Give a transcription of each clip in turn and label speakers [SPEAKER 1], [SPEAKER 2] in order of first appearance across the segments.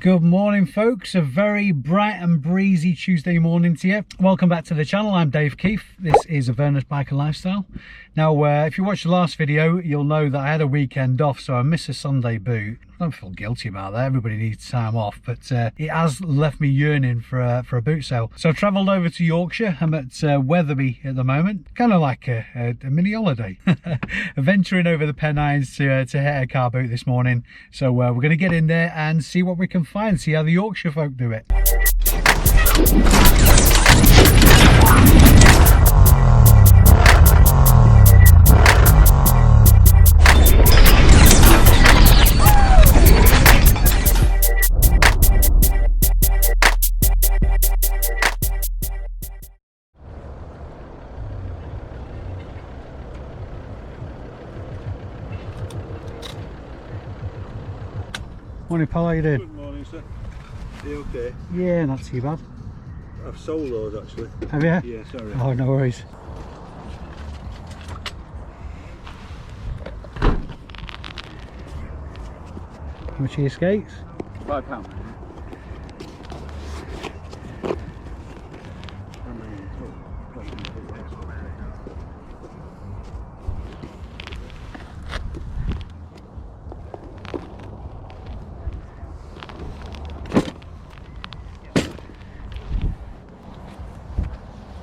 [SPEAKER 1] Good morning folks, a very bright and breezy Tuesday morning to you. Welcome back to the channel. I'm Dave Keefe. This is Avernus Biker Lifestyle. Now if you watched the last video you'll know that I had a weekend off, so I missed a Sunday boot. I don't feel guilty about that, everybody needs time off, but it has left me yearning for a boot sale. So I've travelled over to Yorkshire. I'm at Wetherby at the moment, kind of like a mini holiday. Venturing over the Pennines to hit a car boot this morning. So we're going to get in there and see what we can find, see how the Yorkshire folk do it. Morning pal, how you doing?
[SPEAKER 2] Good morning sir. Are you okay?
[SPEAKER 1] Yeah, not too bad.
[SPEAKER 2] I've sold those actually.
[SPEAKER 1] Have you?
[SPEAKER 2] Yeah, sorry.
[SPEAKER 1] Oh, no worries. How much are your skates?
[SPEAKER 2] £5.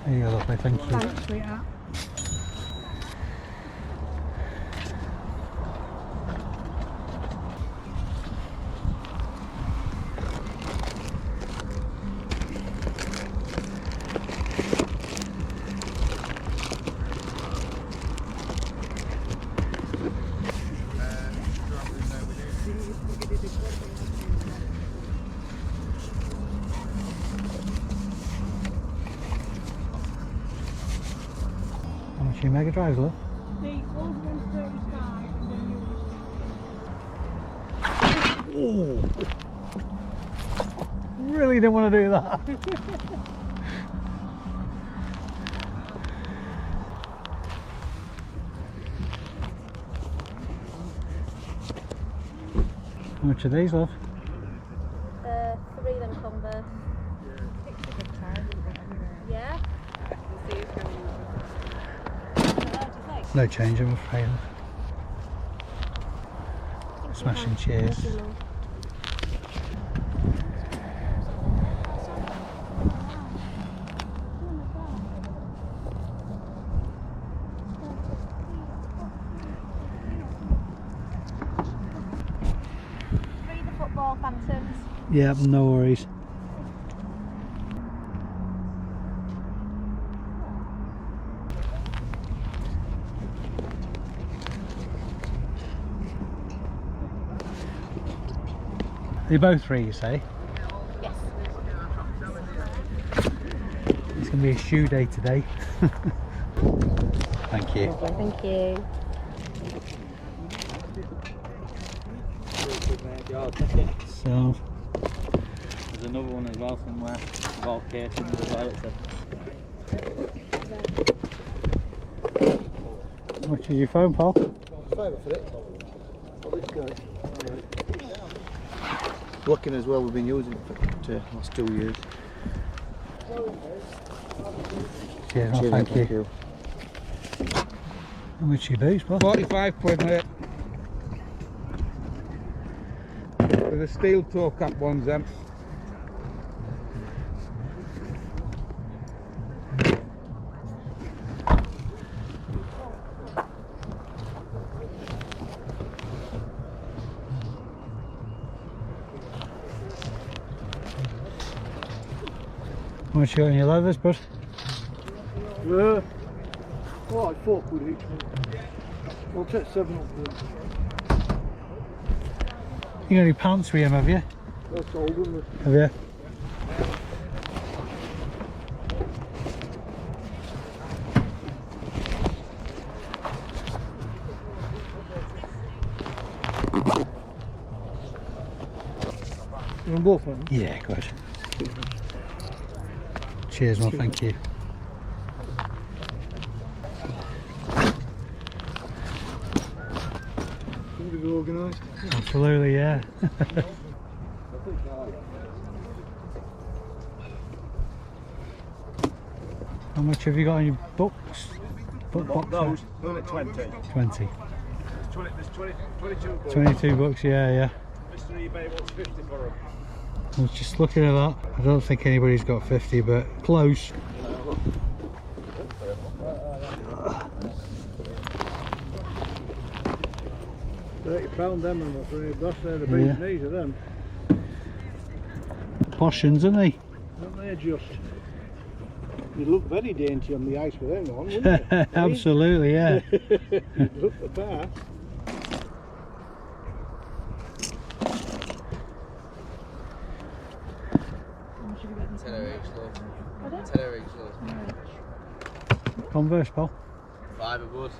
[SPEAKER 1] There you go, lovely, thank you.
[SPEAKER 3] Thanks, sweetheart.
[SPEAKER 1] How much are your Mega Drives, love?
[SPEAKER 3] The old one's 35 and the new one's...
[SPEAKER 1] Oh! Really didn't want to do that. How much are these, love?
[SPEAKER 4] 3 of them Converse. Yeah?
[SPEAKER 1] No change, I'm afraid. Smashing, cheers.
[SPEAKER 4] Read the football phantoms.
[SPEAKER 1] Yeah, no worries. They're both free, you say?
[SPEAKER 4] Yes.
[SPEAKER 1] It's going to be a shoe day today. Thank you.
[SPEAKER 4] Thank you.
[SPEAKER 1] So,
[SPEAKER 5] There's another one as well somewhere. With all casings as well.
[SPEAKER 1] how much is your phone, Paul?
[SPEAKER 2] £5 for it. Oh, this guy. Looking as well, we've been using it for the last 2 years.
[SPEAKER 1] Cheers, well, thank you. How much are your boots, Paul?
[SPEAKER 6] 45 quid, mate. With the steel toe cap ones then.
[SPEAKER 1] How much you got in your leathers, bud?
[SPEAKER 2] Yeah. Oh, like £4 each. I'll take 7 of them.
[SPEAKER 1] You got any pants with him, have you?
[SPEAKER 2] That's sold them.
[SPEAKER 1] Have you?
[SPEAKER 2] You want both of them?
[SPEAKER 1] Yeah, good. Cheers, well, thank you.
[SPEAKER 2] organised.
[SPEAKER 1] Absolutely, yeah. How much have you got in your books? Book box?
[SPEAKER 7] Those, only 20.
[SPEAKER 1] 20.
[SPEAKER 7] There's 22 books.
[SPEAKER 1] 22 bucks, yeah.
[SPEAKER 7] Mr. eBay wants 50 for them.
[SPEAKER 1] I was just looking at that. I don't think anybody's got 50, but close.
[SPEAKER 2] £30 them, I'm afraid. That's the bee's knees of them.
[SPEAKER 1] Poshins, aren't they?
[SPEAKER 2] Don't they just? You'd look very dainty on the ice with them on, wouldn't you?
[SPEAKER 1] Absolutely, yeah.
[SPEAKER 2] You'd look the part.
[SPEAKER 8] Tenner each, love.
[SPEAKER 1] Converse, pal.
[SPEAKER 8] 5 of wood.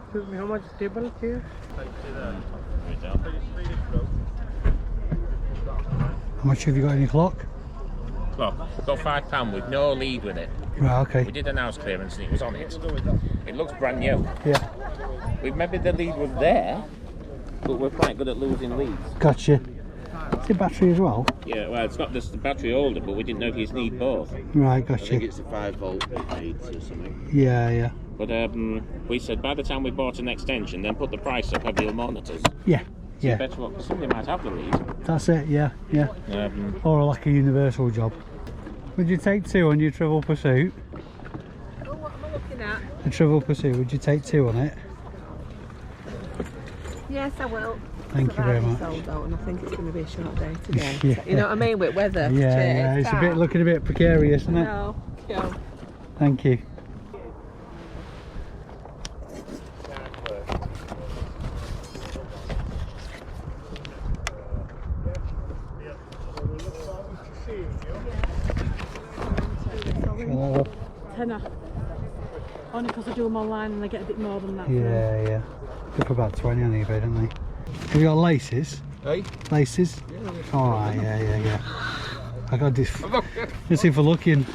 [SPEAKER 2] Excuse me, how much is table here?
[SPEAKER 1] How much have you got in your clock?
[SPEAKER 9] Look, got £5 with no lead with it.
[SPEAKER 1] Right, okay.
[SPEAKER 9] We did an house clearance and it was on it. It looks brand new.
[SPEAKER 1] Yeah.
[SPEAKER 9] Maybe the lead was there, but we're quite good at losing leads.
[SPEAKER 1] Gotcha. Is it battery as well?
[SPEAKER 9] Yeah, well, it's got this battery holder, but we didn't know if you need both.
[SPEAKER 1] Right,
[SPEAKER 8] I think
[SPEAKER 1] gotcha.
[SPEAKER 8] it's a 5 volt it needs or something.
[SPEAKER 1] Yeah.
[SPEAKER 9] But we said by the time we bought an extension, then put the price up, have your monitors.
[SPEAKER 1] Yeah.
[SPEAKER 9] Better up, because somebody might have the lead.
[SPEAKER 1] That's it, yeah. Or like a universal job. Would you take 2 on your Trivial Pursuit?
[SPEAKER 3] Oh, what am I looking at?
[SPEAKER 1] A Trivial Pursuit, would you take 2 on it?
[SPEAKER 3] Yes, I will.
[SPEAKER 1] Thank you very much.
[SPEAKER 3] Sold out, and I think it's going to be a short day today.
[SPEAKER 1] Yeah.
[SPEAKER 3] You know what I mean, with weather.
[SPEAKER 1] Yeah, it's looking a bit precarious, isn't it?
[SPEAKER 3] No, yeah.
[SPEAKER 1] Thank you.
[SPEAKER 3] Tenner. Only because I do them online and I get a bit more than that.
[SPEAKER 1] Yeah. Good for about 20 on eBay, don't they? Have you got laces?
[SPEAKER 6] Hey?
[SPEAKER 1] Laces? Alright, yeah. I got this. Let's see if we're looking.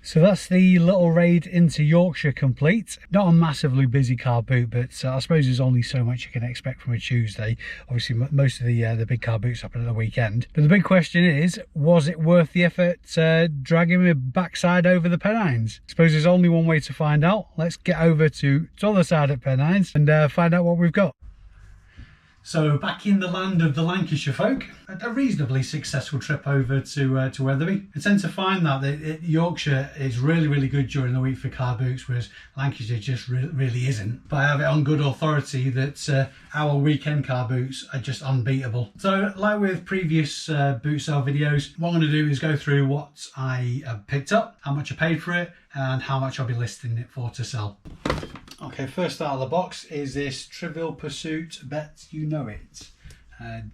[SPEAKER 1] So that's the little raid into Yorkshire complete. Not a massively busy car boot, but I suppose there's only so much you can expect from a Tuesday. Obviously, most of the big car boots happen at the weekend. But the big question is, was it worth the effort dragging my backside over the Pennines? I suppose there's only one way to find out. Let's get over to the other side of Pennines and find out what we've got. So back in the land of the Lancashire folk, a reasonably successful trip over to Wetherby. I tend to find that Yorkshire is really good during the week for car boots, whereas Lancashire just really isn't. But I have it on good authority that our weekend car boots are just unbeatable. So like with previous boot sale videos, what I'm going to do is go through what I picked up, how much I paid for it, and how much I'll be listing it for to sell. Okay, first out of the box is this Trivial Pursuit Bet You Know It.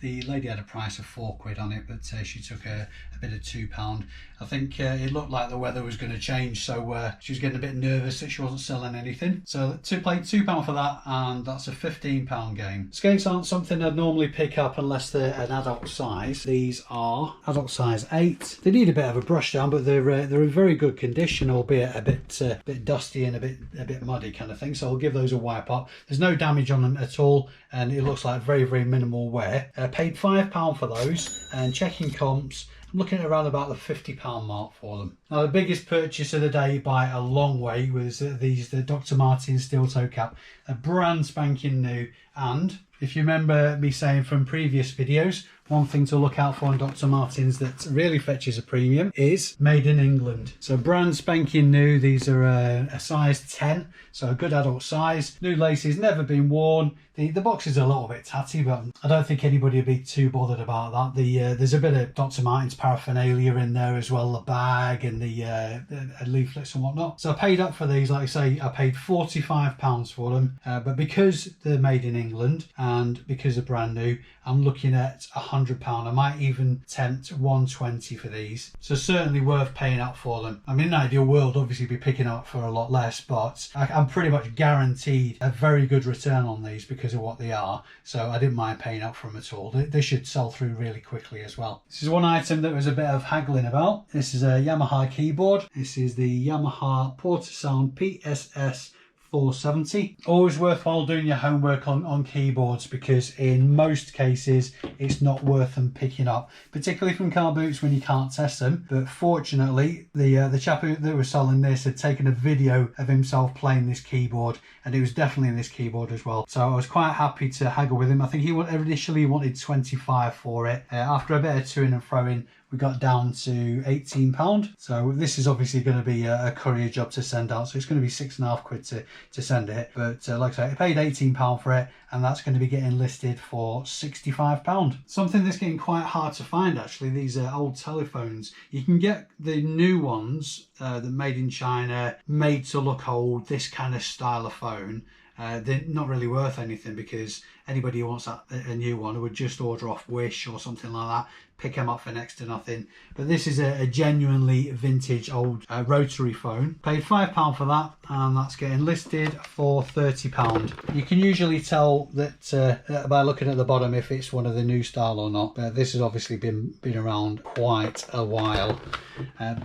[SPEAKER 1] The lady had a price of £4 on it, but she took a bit of £2. I think it looked like the weather was going to change, so she was getting a bit nervous that she wasn't selling anything. So paid £2 for that, and that's a £15 game. Skates aren't something I'd normally pick up unless they're an adult size. These are adult size 8. They need a bit of a brush down, but they're in very good condition, albeit a bit dusty and a bit muddy kind of thing. So I'll give those a wipe up. There's no damage on them at all, and it looks like very minimal wear. Paid £5 for those, and checking comps, I'm looking at around about the £50 mark for them. Now the biggest purchase of the day by a long way was the Dr. Martens steel toe cap, a brand spanking new. And if you remember me saying from previous videos, one thing to look out for on Dr. Martens that really fetches a premium is made in England. So brand spanking new. These are a size 10, so a good adult size. New laces, never been worn. The box is a little bit tatty, but I don't think anybody would be too bothered about that. There's a bit of Dr. Martens paraphernalia in there as well, the bag and the leaflets and whatnot. So I paid up for these, like I say, I paid £45 for them, but because they're made in England and because they're brand new, I'm looking at £100. I might even tempt £120 for these. So certainly worth paying up for them. I mean, in an ideal world, obviously be picking up for a lot less, but I'm pretty much guaranteed a very good return on these because of what they are. So I didn't mind paying up for them at all. They should sell through really quickly as well. This is one item that was a bit of haggling about. This is a Yamaha keyboard. This is the Yamaha Portasound PSS 470. Always worthwhile doing your homework on keyboards, because in most cases it's not worth them picking up, particularly from car boots when you can't test them. But fortunately, the chap that was selling this had taken a video of himself playing this keyboard, and it was definitely in this keyboard as well. So I was quite happy to haggle with him. I think he initially wanted 25 for it. After a bit of to-ing and throwing, we got down to £18. So this is obviously going to be a courier job to send out, so it's going to be £6.5 to send it. But like I say, I paid £18 for it, and that's going to be getting listed for £65. Something that's getting quite hard to find, actually, these old telephones. You can get the new ones that are made in China, made to look old, this kind of style of phone. They're not really worth anything, because anybody who wants a new one would just order off Wish or something like that, pick them up for next to nothing. But this is a genuinely vintage old rotary phone. Paid £5 for that, and that's getting listed for £30. You can usually tell that by looking at the bottom if it's one of the new style or not. But this has obviously been around quite a while,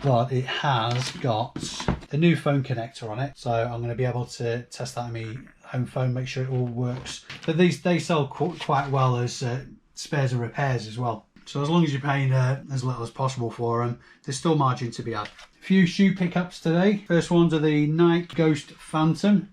[SPEAKER 1] but it has got the new phone connector on it, so I'm going to be able to test that on my home phone, make sure it all works. But they sell quite well as spares and repairs as well. So as long as you're paying as little as possible for them, there's still margin to be had. A few shoe pickups today. First ones are the Nike Ghost Phantom,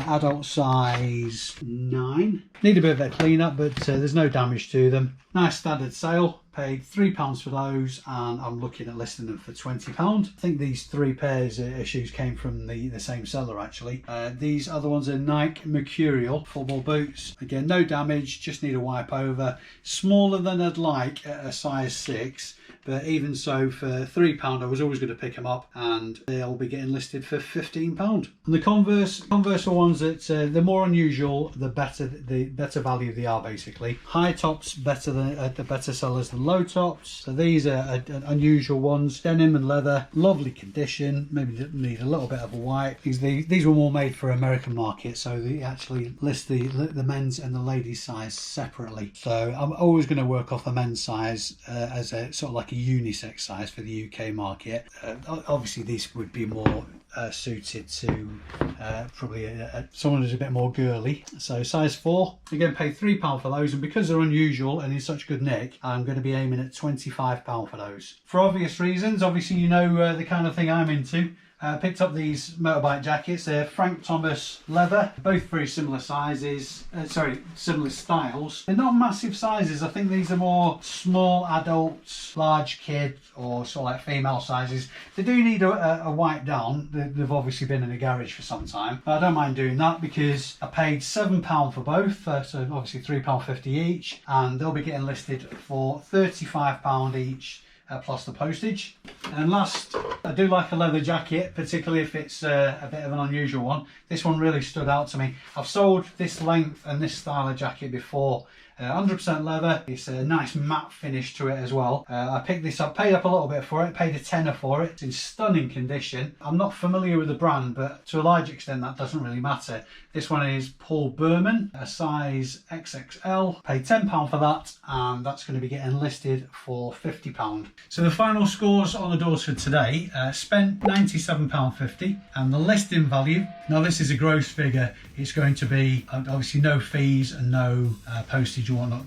[SPEAKER 1] adult size 9. Need a bit of a clean up, but there's no damage to them. Nice standard sale. Paid £3 for those, and I'm looking at listing them for £20. I think these 3 pairs of shoes came from the same seller, actually. These other ones are Nike Mercurial football boots. Again, no damage, just need a wipe over. Smaller than I'd like at a size 6, but even so, for £3 I was always going to pick them up, and they'll be getting listed for £15. And the Converse are ones that they're more unusual, the better value they are, basically. High tops better than the better sellers than low tops. So these are unusual ones, denim and leather, lovely condition. Maybe need a little bit of a wipe. These were more made for American market, so they actually list the men's and the ladies size separately. So I'm always going to work off the men's size as a sort of like a unisex size for the UK market. Obviously these would be more suited to probably someone who's a bit more girly. So size 4, again, paid £3 for those, and because they're unusual and in such good nick, I'm going to be aiming at £25 for those. For obvious reasons, obviously you know the kind of thing I'm into. Picked up these motorbike jackets. They're Frank Thomas leather, both very similar sizes, similar styles. They're not massive sizes. I think these are more small adults, large kid, or sort of like female sizes. They do need a wipe down. They've obviously been in a garage for some time, but I don't mind doing that because I paid £7 for both, so obviously £3.50 each, and they'll be getting listed for £35 each. Plus the postage. And last, I do like a leather jacket, particularly if it's a bit of an unusual one. This one really stood out to me. I've sold this length and this style of jacket before. 100% leather. It's a nice matte finish to it as well. I picked this up, paid up a little bit for it, paid a tenner for it. It's in stunning condition. I'm not familiar with the brand, but to a large extent that doesn't really matter. This one is Paul Berman, a size XXL. Paid £10 for that, and that's going to be getting listed for £50. So the final scores on the doors for today, spent £97.50, and the listing value, now this is a gross figure, it's going to be obviously no fees and no postage or whatnot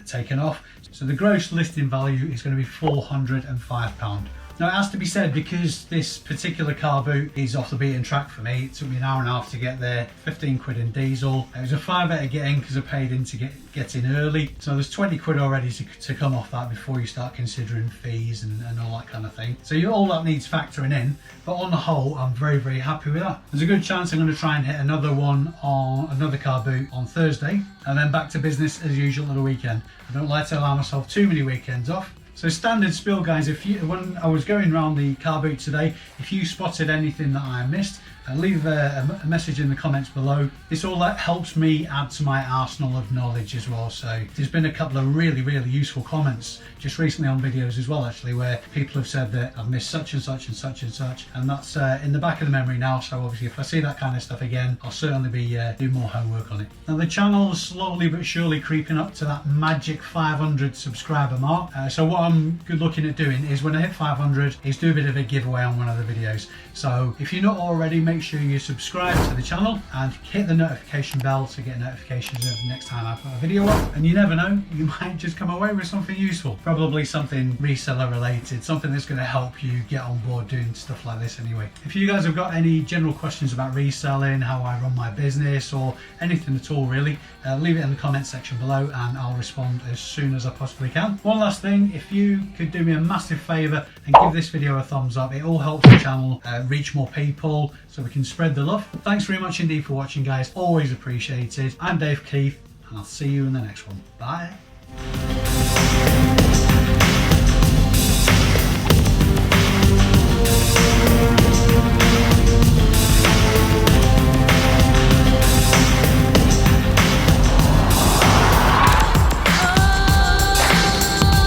[SPEAKER 1] taken off. So the gross listing value is going to be £405. Now it has to be said, because this particular car boot is off the beaten track for me, it took me an hour and a half to get there, 15 quid in diesel. It was a £5 to get in because I paid in to get in early. So there's 20 quid already to come off that before you start considering fees and all that kind of thing. So all that needs factoring in, but on the whole, I'm very, very happy with that. There's a good chance I'm going to try and hit another car boot on Thursday, and then back to business as usual at the weekend. I don't like to allow myself too many weekends off. So standard spiel, guys, when I was going around the car boot today, if you spotted anything that I missed, leave a message in the comments below. This all helps me add to my arsenal of knowledge as well. So there's been a couple of really, really useful comments just recently on videos as well, actually, where people have said that I've missed such and such and such and such, and that's in the back of the memory now. So obviously if I see that kind of stuff again, I'll certainly be doing more homework on it. Now the channel is slowly but surely creeping up to that magic 500 subscriber mark. So what I'm looking at doing is, when I hit 500, is do a bit of a giveaway on one of the videos. So if you're not already, make sure you subscribe to the channel and hit the notification bell to get notifications of the next time I put a video up. And you never know, you might just come away with something useful. Probably something reseller related, something that's going to help you get on board doing stuff like this anyway. If you guys have got any general questions about reselling, how I run my business, or anything at all really, leave it in the comment section below and I'll respond as soon as I possibly can. One last thing, if you could do me a massive favour and give this video a thumbs up, it all helps the channel reach more people so we can spread the love. Thanks very much indeed for watching, guys, always appreciated. I'm Dave Keith and I'll see you in the next one. Bye.